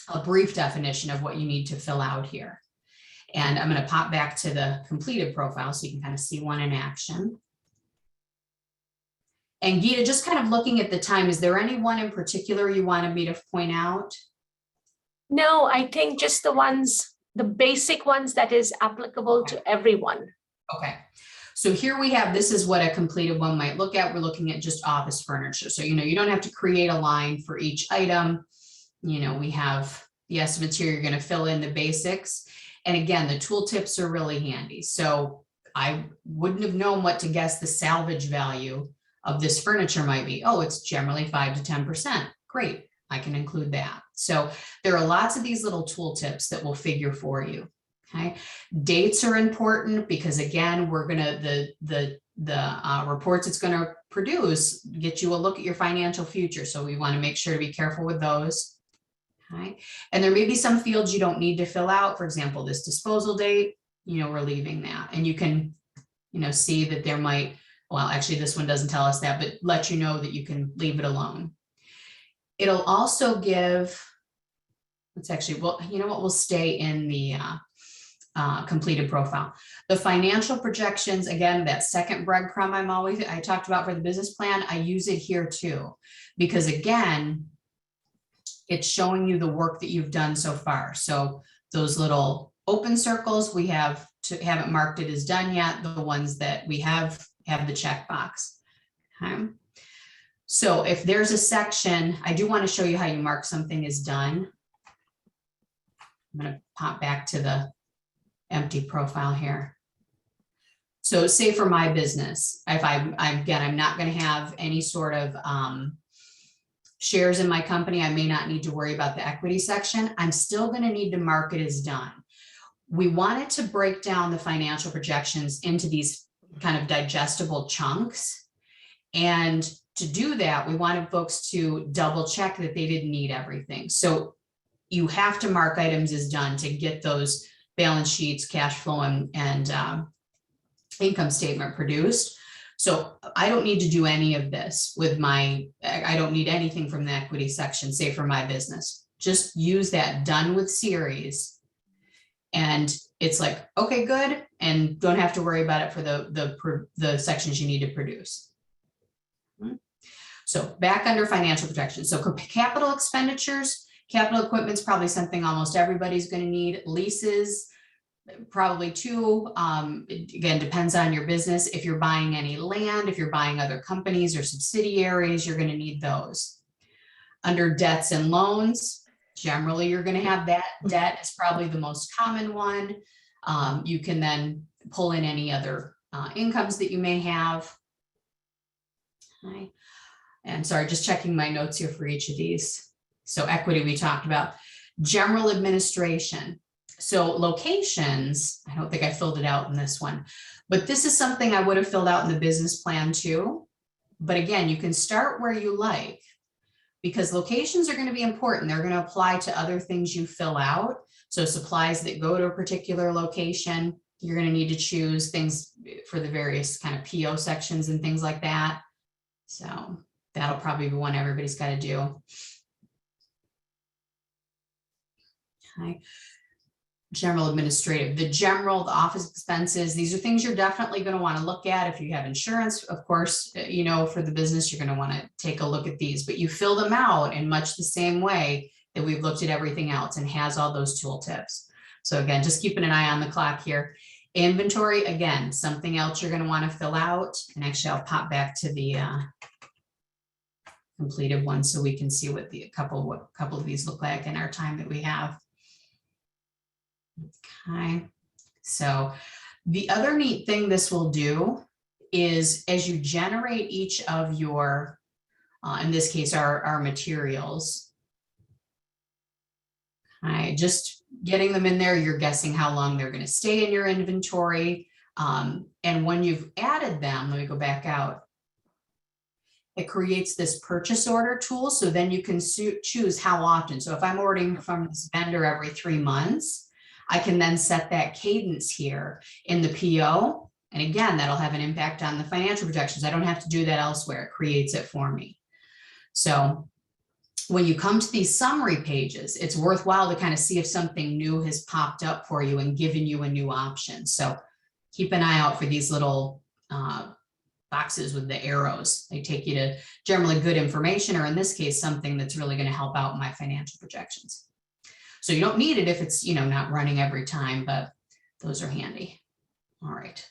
a brief definition of what you need to fill out here. And I'm going to pop back to the completed profile so you can kind of see one in action. And Gita, just kind of looking at the time, is there any one in particular you wanted me to point out? No, I think just the ones, the basic ones that is applicable to everyone. Okay. So here we have, this is what a completed one might look at. We're looking at just office furniture. So, you know, you don't have to create a line for each item. You know, we have the estimates here. You're going to fill in the basics. And again, the tool tips are really handy. So I wouldn't have known what to guess the salvage value of this furniture might be. Oh, it's generally 5 to 10%. Great. I can include that. So there are lots of these little tool tips that will figure for you. Okay. Dates are important because, again, we're going to, the reports it's going to produce get you a look at your financial future. So we want to make sure to be careful with those. Okay. And there may be some fields you don't need to fill out. For example, this disposal date, you know, we're leaving that. And you can, you know, see that there might, well, actually this one doesn't tell us that, but let you know that you can leave it alone. It'll also give, let's actually, well, you know what, we'll stay in the completed profile. The financial projections, again, that second breadcrumb I talked about for the business plan, I use it here too, because again, it's showing you the work that you've done so far. So those little open circles, we haven't marked it as done yet. The ones that we have the checkbox. Okay. So if there's a section, I do want to show you how you mark something as done. I'm going to pop back to the empty profile here. So say for my business, if I'm not going to have any sort of shares in my company, I may not need to worry about the equity section. I'm still going to need to mark it as done. We wanted to break down the financial projections into these kind of digestible chunks. And to do that, we wanted folks to double check that they didn't need everything. So you have to mark items as done to get those balance sheets, cash flow, and income statement produced. So I don't need to do any of this with I don't need anything from the equity section, say for my business. Just use that done with series. And it's like, okay, good. And don't have to worry about it for the sections you need to produce. So back under financial projections. So capital expenditures, capital equipment is probably something almost everybody's going to need. Leases, probably too. Again, depends on your business. If you're buying any land, if you're buying other companies or subsidiaries, you're going to need those. Under debts and loans, generally you're going to have that. Debt is probably the most common one. You can then pull in any other incomes that you may have. Okay. And sorry, just checking my notes here for each of these. So equity we talked about. General administration. So locations, I don't think I filled it out in this one, but this is something I would have filled out in the business plan too. But again, you can start where you like, because locations are going to be important. They're going to apply to other things you fill out. So supplies that go to a particular location, you're going to need to choose things for the various kind of PO sections and things like that. So that'll probably be one everybody's got to do. Okay. General administrative, the office expenses, these are things you're definitely going to want to look at. If you have insurance, of course, for the business, you're going to want to take a look at these, but you fill them out in much the same way that we've looked at everything else, and has all those tool tips. So again, just keeping an eye on the clock here. Inventory, again, something else you're going to want to fill out. And actually I'll pop back to the completed one so we can see what a couple of these look like in our time that we have. Okay, so the other neat thing this will do is, as you generate each of your, in this case, our materials, okay, just getting them in there, you're guessing how long they're going to stay in your inventory. And when you've added them, let me go back out. It creates this purchase order tool. So then you can choose how often. So if I'm ordering from this vendor every 3 months, I can then set that cadence here in the PO. And again, that'll have an impact on the financial projections. I don't have to do that elsewhere. It creates it for me. So when you come to these summary pages, it's worthwhile to kind of see if something new has popped up for you and given you a new option. So keep an eye out for these little boxes with the arrows. They take you to generally good information, or in this case, something that's really going to help out my financial projections. So you don't need it if it's, not running every time, but those are handy. All right.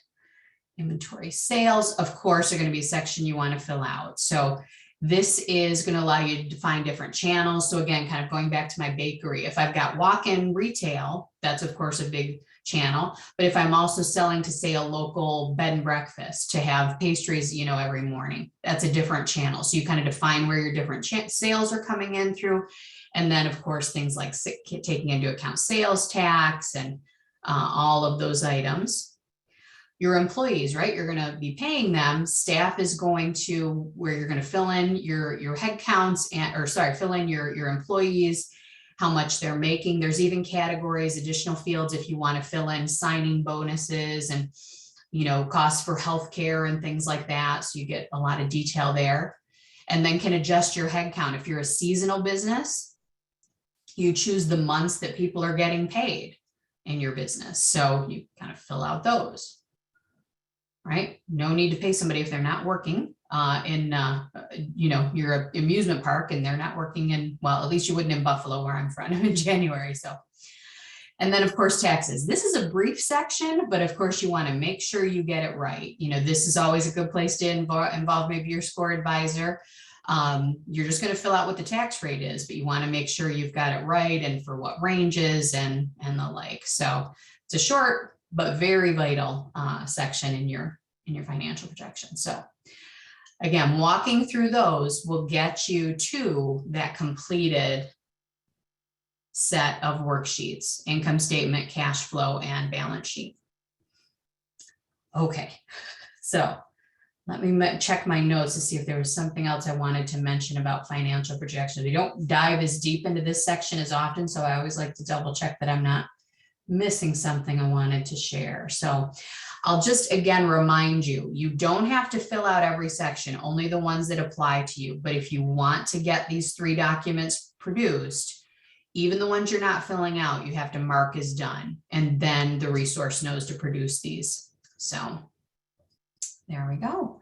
Inventory sales, of course, are going to be a section you want to fill out. So this is going to allow you to define different channels. So again, kind of going back to my bakery, if I've got walk-in retail, that's of course a big channel. But if I'm also selling to, say, a local bed and breakfast to have pastries, every morning, that's a different channel. So you kind of define where your different sales are coming in through. And then, of course, things like taking into account sales tax and all of those items. Your employees, right? You're going to be paying them. Staff is going to, where you're going to fill in your head counts fill in your employees, how much they're making. There's even categories, additional fields if you want to fill in signing bonuses and, costs for healthcare and things like that. So you get a lot of detail there, and then can adjust your head count. If you're a seasonal business, you choose the months that people are getting paid in your business. So you kind of fill out those, right? No need to pay somebody if they're not working your amusement park and they're not working in, well, at least you wouldn't in Buffalo where I'm from in January. So, and then of course, taxes. This is a brief section, but of course you want to make sure you get it right. This is always a good place to involve maybe your score advisor. You're just going to fill out what the tax rate is, but you want to make sure you've got it right and for what ranges and the like. So it's a short but very vital section in your financial projection. So again, walking through those will get you to that completed set of worksheets: income statement, cash flow, and balance sheet. Okay, so let me check my notes to see if there was something else I wanted to mention about financial projections. We don't dive as deep into this section as often, so I always like to double check that I'm not missing something I wanted to share. So I'll just again remind you, you don't have to fill out every section, only the ones that apply to you. But if you want to get these 3 documents produced, even the ones you're not filling out, you have to mark as done, and then the resource knows to produce these. So there we go.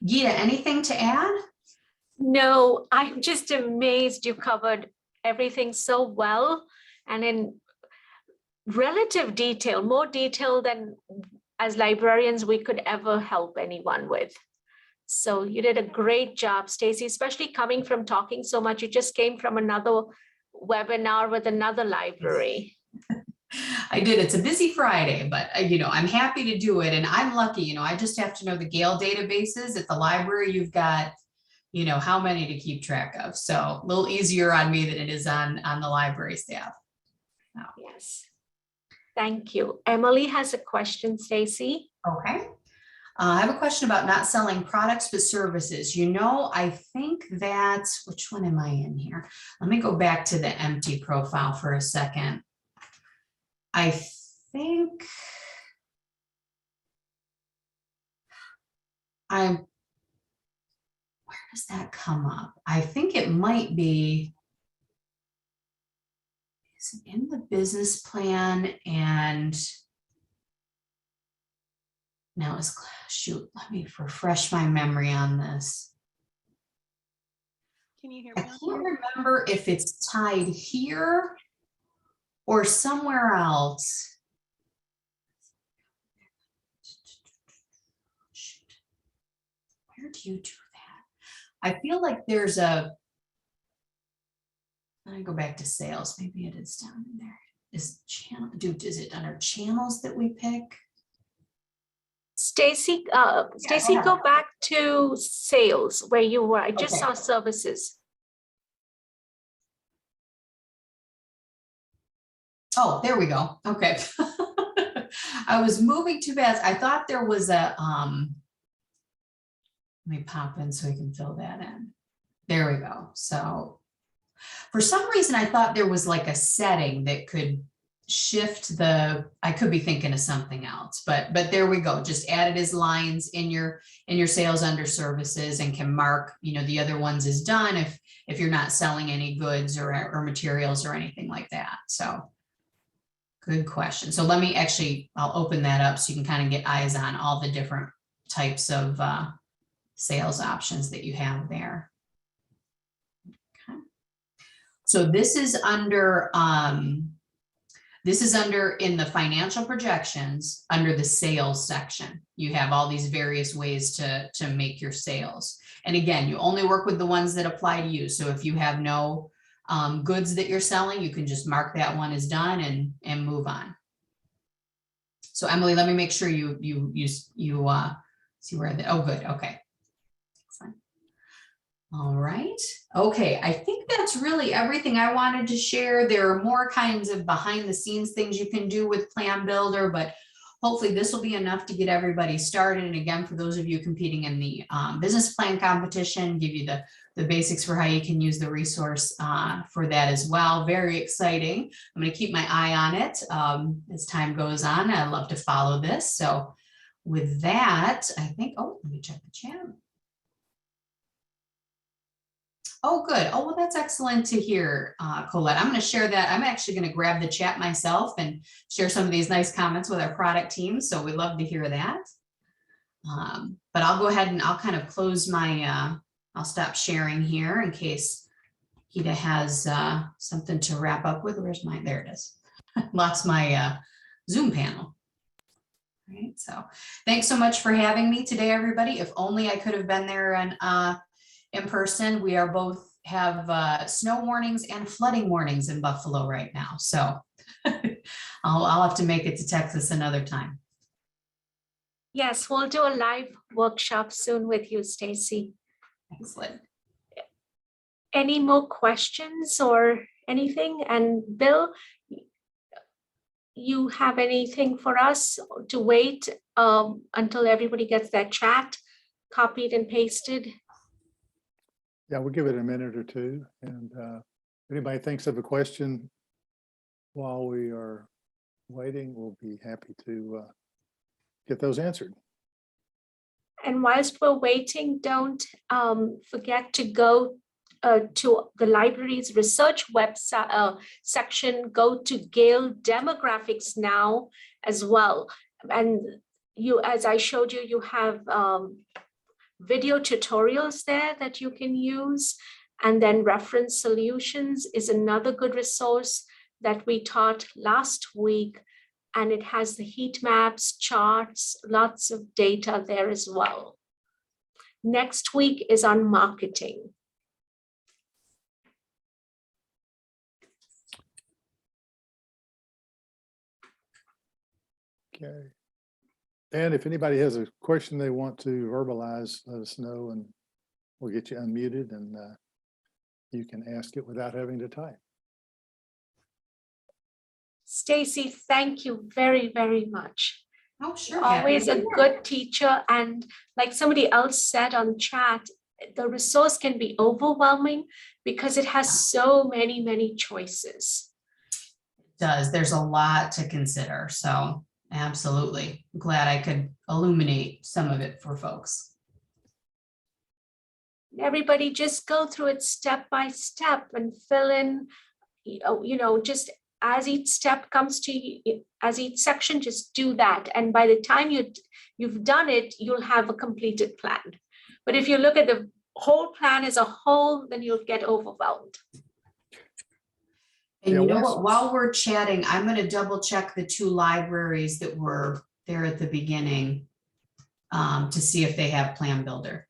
Geeta, anything to add? No, I'm just amazed you covered everything so well and in relative detail, more detail than as librarians we could ever help anyone with. So you did a great job, Stacey, especially coming from talking so much. You just came from another webinar with another library. I did. It's a busy Friday, but I'm happy to do it. And I'm lucky, I just have to know the Gale databases at the library. You've got, how many to keep track of. So a little easier on me than it is on the library staff. Oh. Yes. Thank you. Emily has a question, Stacey. Okay. I have a question about not selling products, but services. I think that's, which one am I in here? Let me go back to the empty profile for a second. I think where does that come up? I think it might be, is it in the business plan? And now it's, shoot, let me refresh my memory on this. Can you hear me? I can't remember if it's tied here or somewhere else. Shoot. Where do you do that? I feel like there's a, let me go back to sales. Maybe it is down in there. Is it under channels that we pick? Stacey, go back to sales where you were. I just saw services. Oh, there we go. Okay. I was moving too fast. I thought there was a, let me pop in so we can fill that in. There we go. So for some reason, I thought there was like a setting that could shift I could be thinking of something else, but there we go. Just add it as lines in your sales under services, and can mark, the other ones as done if you're not selling any goods or materials or anything like that. So good question. So let me I'll open that up so you can kind of get eyes on all the different types of sales options that you have there. Okay. So this is under in the financial projections under the sales section. You have all these various ways to make your sales. And again, you only work with the ones that apply to you. So if you have no goods that you're selling, you can just mark that one as done and move on. So Emily, let me make sure you see where oh, good. Okay. Excellent. All right. Okay. I think that's really everything I wanted to share. There are more kinds of behind the scenes things you can do with Plan Builder, but hopefully this will be enough to get everybody started. And again, for those of you competing in the business plan competition, give you the basics for how you can use the resource for that as well. Very exciting. I'm going to keep my eye on it as time goes on. I love to follow this. So with that, I think, oh, let me check the chat. Oh, good. Oh, well, that's excellent to hear, Colette. I'm going to share that. I'm actually going to grab the chat myself and share some of these nice comments with our product team. So we'd love to hear that. But I'll go ahead and I'll kind of close my, I'll stop sharing here in case Geeta has something to wrap up with. Where's mine? There it is. Lost my Zoom panel. All right. So thanks so much for having me today, everybody. If only I could have been there and in person. We are both have snow warnings and flooding warnings in Buffalo right now. So I'll have to make it to Texas another time. Yes, we'll do a live workshop soon with you, Stacey. Excellent. Any more questions or anything? And Bill, you have anything for us to wait until everybody gets that chat copied and pasted? Yeah, we'll give it a minute or two. And if anybody thinks of a question while we are waiting, we'll be happy to get those answered. And whilst we're waiting, don't forget to go to the library's research website section, go to Gale demographics now as well. And you, as I showed you, you have video tutorials there that you can use. And then reference solutions is another good resource that we taught last week. And it has the heat maps, charts, lots of data there as well. Next week is on marketing. Okay. And if anybody has a question they want to verbalize, let us know and we'll get you unmuted and you can ask it without having to type. Stacey, thank you very, very much. Oh, sure. Always a good teacher. And like somebody else said on chat, the resource can be overwhelming because it has so many, many choices. It does. There's a lot to consider. So absolutely. Glad I could illuminate some of it for folks. Everybody just go through it step by step and fill in, just as each step comes to you, as each section, just do that. And by the time you've done it, you'll have a completed plan. But if you look at the whole plan as a whole, then you'll get overwhelmed. And Yeah, you know what, while we're chatting, I'm going to double check the 2 libraries that were there at the beginning to see if they have Plan Builder.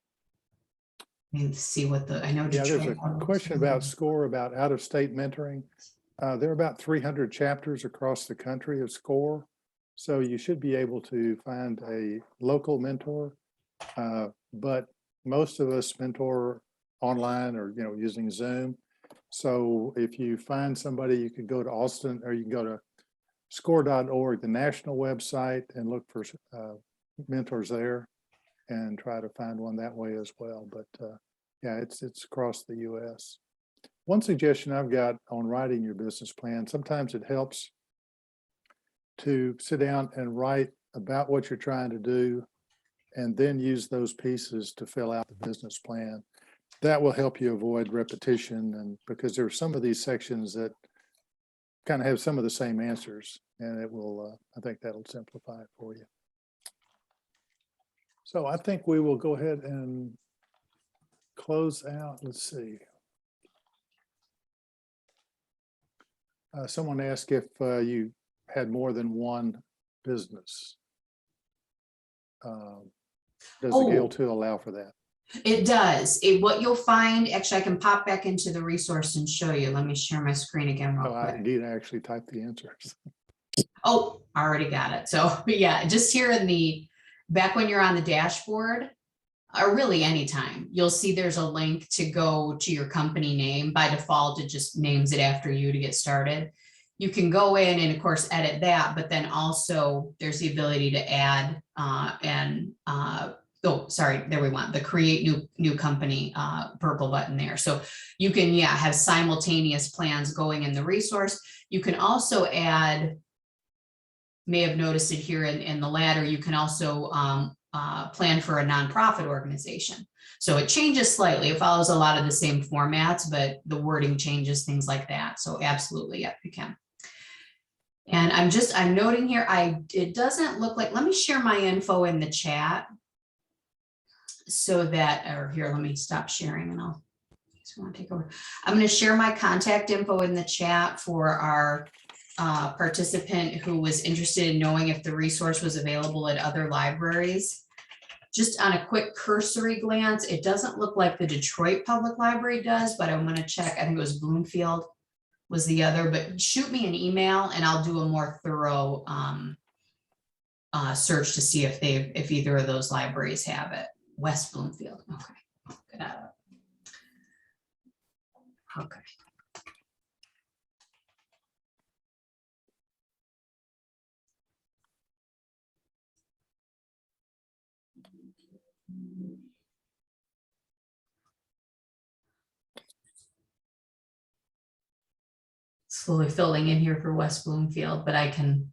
And see what I know. Yeah, there's Detroit a question about SCORE, about out-of-state mentoring. There are about 300 chapters across the country of SCORE. So you should be able to find a local mentor, but most of us mentor online or, using Zoom. So if you find somebody, you can go to Austin or you can go to score.org, the national website, and look for mentors there and try to find one that way as well. But yeah, it's across the US. One suggestion I've got on writing your business plan, sometimes it helps to sit down and write about what you're trying to do and then use those pieces to fill out the business plan. That will help you avoid repetition, and because there are some of these sections that kind of have some of the same answers, and it will, I think that'll simplify it for you. So I think we will go ahead and close out. Let's see. Someone asked if you had more than one business. Does the Gale tool allow for that? It does. What you'll find, actually, I can pop back into the resource and show you. Let me share my screen again real quick. Indeed, I actually typed the answers. Oh, I already got it. So yeah, just here in back when you're on the dashboard, or really anytime, you'll see there's a link to go to your company name. By default, it just names it after you to get started. You can go in and of course edit that, but then also there's the ability to add there we want the create new company purple button there. So you can, have simultaneous plans going in the resource. You can also add, may have noticed it here in the ladder, you can also plan for a nonprofit organization. So it changes slightly. It follows a lot of the same formats, but the wording changes, things like that. So absolutely, yep, you can. And I'm noting here, it doesn't look like, let me share my info in the chat so that, or here, let me stop sharing and I'll just want to take over. I'm going to share my contact info in the chat for our participant who was interested in knowing if the resource was available at other libraries. just on a quick cursory glance, it doesn't look like the Detroit Public Library does, but I'm gonna check. I think it was Bloomfield was the other, but shoot me an email and I'll do a more thorough search to see if either of those libraries have it. West Bloomfield, okay. Good. Okay. Slowly filling in here for West Bloomfield, but I'm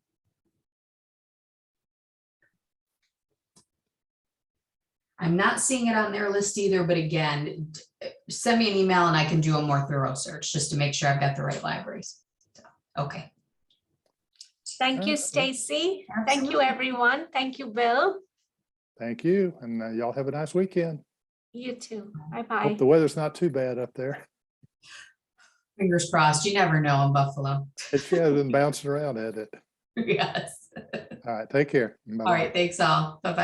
not seeing it on their list either, but again, send me an email and I can do a more thorough search just to make sure I've got the right libraries. So, okay. Thank you, Okay. Stacey. Thank you, Absolutely. everyone. Thank you, Bill. Thank you. And y'all have a nice weekend. You too. Bye-bye. Hope the weather's not too bad up there. Fingers crossed. You never know in Buffalo. It sure has been bouncing around at it. Yes. All right. Take care. All Bye-bye. right. Thanks all. Bye-bye.